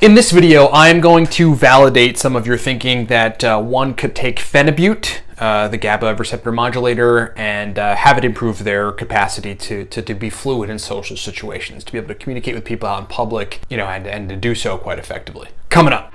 In this video, I'm going to validate some of your thinking that one could take Phenibut, the GABA receptor modulator, and have it improve their capacity to be fluid in social situations, to be able to communicate with people out in public, and to do so quite effectively. Coming up.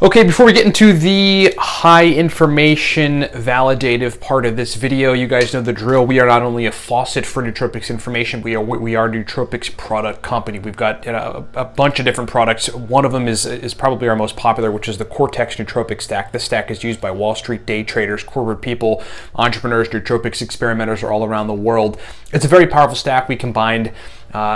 Okay, before we get into the high information validative part of this video, you guys know the drill. We are not only a faucet for nootropics information, we are Nootropics product company. We've got a bunch of different products. One of them is probably our most popular, which is the Cortex Nootropic Stack. This stack is used by Wall Street day traders, corporate people, entrepreneurs, nootropics experimenters are all around the world. It's a very powerful stack. We combined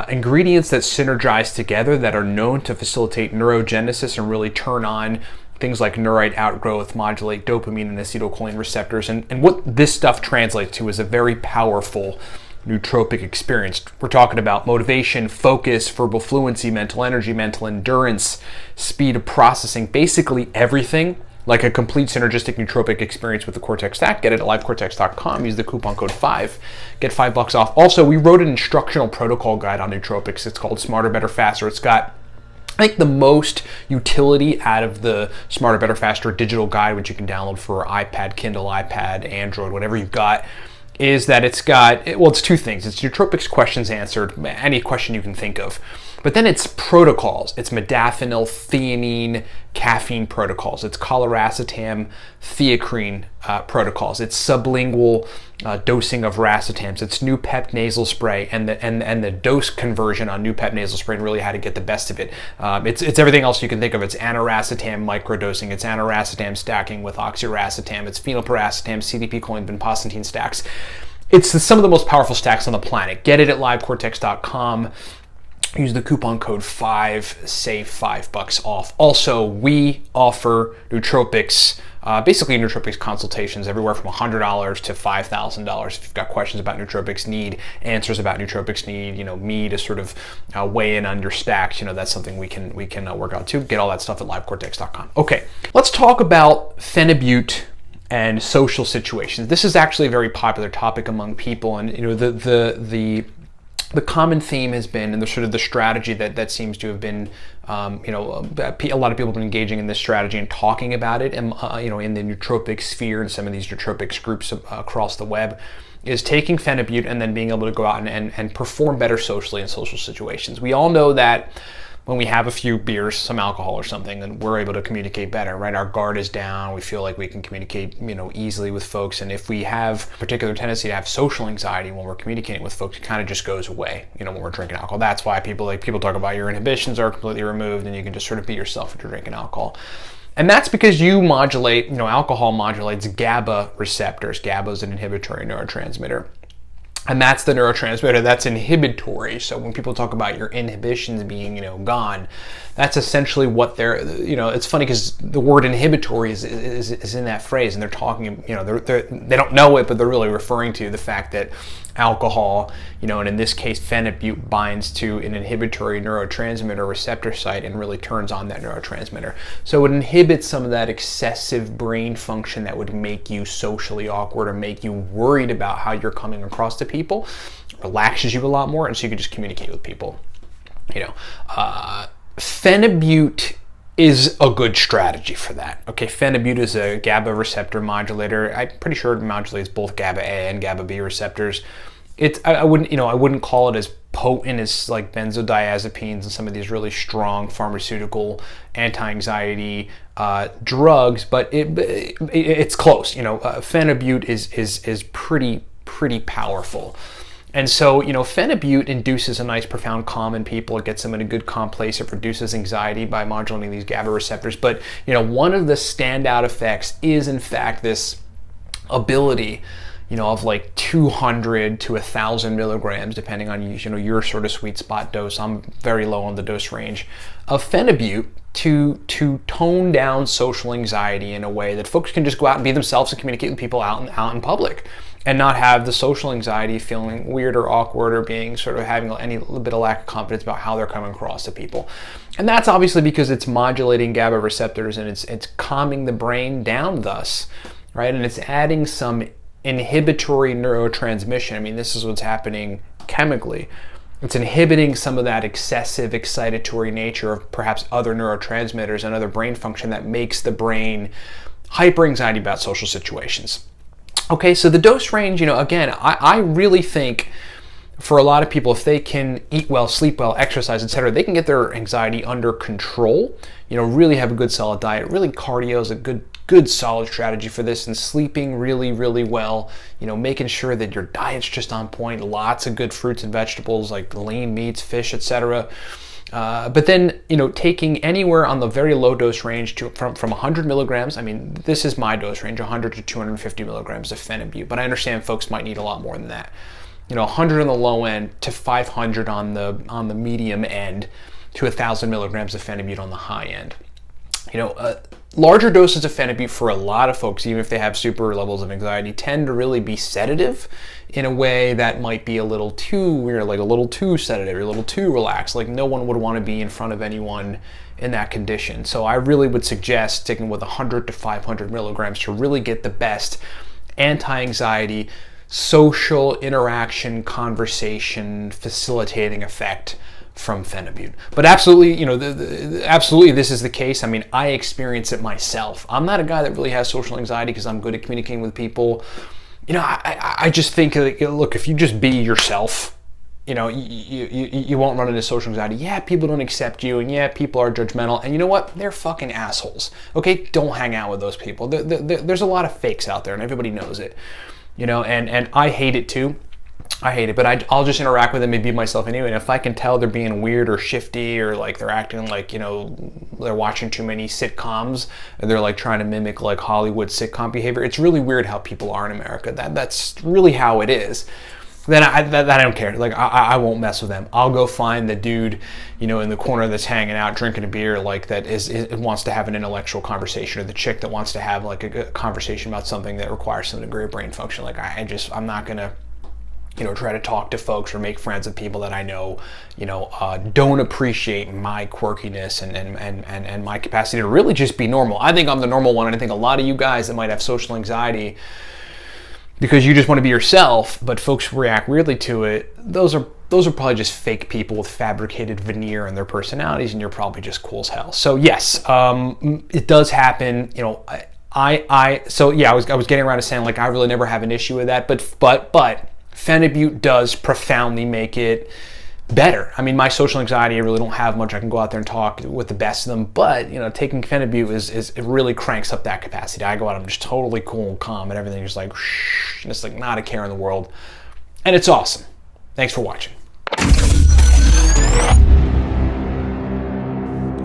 ingredients that synergize together that are known to facilitate neurogenesis and really turn on things like neurite outgrowth, modulate dopamine and acetylcholine receptors. And what this stuff translates to is a very powerful nootropic experience. We're talking about motivation, focus, verbal fluency, mental energy, mental endurance, speed of processing, basically everything. Like a complete synergistic nootropic experience with the Cortex Stack. Get it at livecortex.com. Use the coupon code 5. Get $5 off. Also, we wrote an instructional protocol guide on nootropics. It's called Smarter, Better, Faster. It's got, I think, the most utility out of the Smarter, Better, Faster digital guide, which you can download for iPad, Kindle, iPad, Android, whatever you've got, is that it's got, well, it's two things. It's nootropics questions answered, any question you can think of. But then it's protocols. It's modafinil, theanine, caffeine protocols. It's coliracetam, theacrine protocols. It's sublingual dosing of racetams. It's Noopep nasal spray and the dose conversion on Noopep nasal spray and really how to get the best of it. It's everything else you can think of. It's aniracetam microdosing. It's aniracetam stacking with oxiracetam. It's phenylpiracetam, CDP, choline, vinpocetine stacks. It's some of the most powerful stacks on the planet. Get it at livecortex.com. Use the coupon code 5, save $5 off. Also, we offer nootropics, basically nootropics consultations everywhere from $100 to $5,000. If you've got questions about nootropics, need answers about nootropics, need me to sort of weigh in on your stacks, that's something we can work out too. Get all that stuff at livecortex.com. Okay, let's talk about Phenibut and social situations. This is actually a very popular topic among people, and the common theme has been, and the sort of the strategy that seems to have been, a lot of people have been engaging in this strategy and talking about it, and in the nootropic sphere and some of these nootropics groups across the web, is taking Phenibut and then being able to go out and perform better socially in social situations. We all know that when we have a few beers, some alcohol or something, then we're able to communicate better, right? Our guard is down. We feel like we can communicate, easily with folks. And if we have a particular tendency to have social anxiety when we're communicating with folks, it kind of just goes away, when we're drinking alcohol. That's why people talk about your inhibitions are completely removed and you can just sort of be yourself if you're drinking alcohol. And that's because you modulate, alcohol modulates GABA receptors. GABA is an inhibitory neurotransmitter. And that's the neurotransmitter that's inhibitory. So when people talk about your inhibitions being, gone, that's essentially what they're, it's funny because the word inhibitory is in that phrase, and they're talking, they don't know it, but they're really referring to the fact that alcohol, and in this case, Phenibut binds to an inhibitory neurotransmitter receptor site and really turns on that neurotransmitter. So it inhibits some of that excessive brain function that would make you socially awkward or make you worried about how you're coming across to people, relaxes you a lot more, and so you can just communicate with people. Phenibut is a good strategy for that. Okay, Phenibut is a GABA receptor modulator. I'm pretty sure it modulates both GABA A and GABA B receptors. I wouldn't call it as potent as like benzodiazepines and some of these really strong pharmaceutical anti-anxiety drugs, but it's close. Phenibut is pretty powerful. And so, Phenibut induces a nice profound calm in people. It gets them in a good calm place. It reduces anxiety by modulating these GABA receptors. But, one of the standout effects is, in fact, this ability, of like 200 to 1,000 milligrams, depending on your sort of sweet spot dose. I'm very low on the dose range of Phenibut to tone down social anxiety in a way that folks can just go out and be themselves and communicate with people out in public, and not have the social anxiety feeling weird or awkward or being sort of having any little bit of lack of confidence about how they're coming across to people. And that's obviously because it's modulating GABA receptors and it's calming the brain down thus, right? And it's adding some inhibitory neurotransmission. I mean, this is what's happening chemically. It's inhibiting some of that excessive excitatory nature of perhaps other neurotransmitters and other brain function that makes the brain hyper anxiety about social situations. Okay, so the dose range, again, I really think for a lot of people, if they can eat well, sleep well, exercise, etc., they can get their anxiety under control, really have a good solid diet. Really, cardio is a good solid strategy for this, and sleeping really, really well, making sure that your diet's just on point, lots of good fruits and vegetables like lean meats, fish, etc. But then, taking anywhere on the very low dose range from 100 milligrams. I mean, this is my dose range, 100 to 250 milligrams of Phenibut, but I understand folks might need a lot more than that. 100 on the low end to 500 on the medium end to 1,000 milligrams of Phenibut on the high end. Larger doses of Phenibut for a lot of folks, even if they have super levels of anxiety, tend to really be sedative in a way that might be a little too weird, like a little too sedative, or a little too relaxed. Like no one would want to be in front of anyone in that condition. So I really would suggest sticking with 100 to 500 milligrams to really get the best anti-anxiety, social interaction, conversation, facilitating effect from Phenibut. But absolutely, absolutely this is the case. I mean, I experience it myself. I'm not a guy that really has social anxiety because I'm good at communicating with people. I just think, look, if you just be yourself, you won't run into social anxiety. Yeah, people don't accept you, and yeah, people are judgmental, and you know what? They're fucking assholes. Okay, don't hang out with those people. There's a lot of fakes out there, and everybody knows it. And I hate it too. I hate it, but I'll just interact with them and be myself anyway. And if I can tell they're being weird or shifty, or like they're acting like, they're watching too many sitcoms and they're like trying to mimic like Hollywood sitcom behavior. It's really weird how people are in America. That's really how it is. Then I don't care. Like I won't mess with them. I'll go find the dude, in the corner that's hanging out drinking a beer, like that wants to have an intellectual conversation, or the chick that wants to have like a conversation about something that requires some degree of brain function. Like I'm not gonna try to talk to folks or make friends with people that I know, don't appreciate my quirkiness and my capacity to really just be normal. I think I'm the normal one, and I think a lot of you guys that might have social anxiety because you just want to be yourself, but folks react weirdly to it, those are probably just fake people with fabricated veneer in their personalities, and you're probably just cool as hell. So yes, it does happen. I was getting around to saying like I really never have an issue with that, but Phenibut does profoundly make it better. I mean, my social anxiety, I really don't have much. I can go out there and talk with the best of them, but taking Phenibut it really cranks up that capacity. I go out, I'm just totally cool and calm, and everything is like shh, and it's like not a care in the world, and it's awesome. Thanks for watching.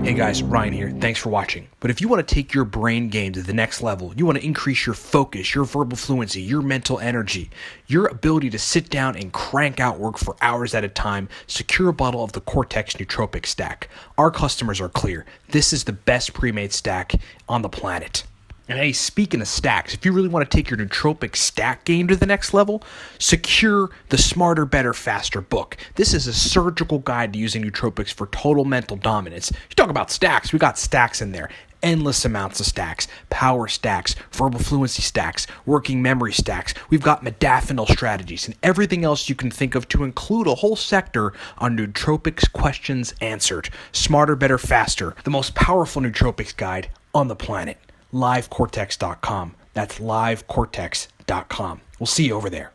Hey guys, Ryan here. Thanks for watching. But if you want to take your brain game to the next level, you want to increase your focus, your verbal fluency, your mental energy, your ability to sit down and crank out work for hours at a time, secure a bottle of the Cortex Nootropic stack. Our customers are clear. This is the best pre-made stack on the planet. And hey, speaking of stacks, if you really want to take your nootropic stack game to the next level, secure the Smarter, Better, Faster book. This is a surgical guide to using nootropics for total mental dominance. You talk about stacks, we got stacks in there. Endless amounts of stacks, power stacks, verbal fluency stacks, working memory stacks. We've got modafinil strategies and everything else you can think of to include a whole sector on nootropics questions answered. Smarter, Better, Faster, the most powerful nootropics guide on the planet. livecortex.com. That's livecortex.com. We'll see you over there.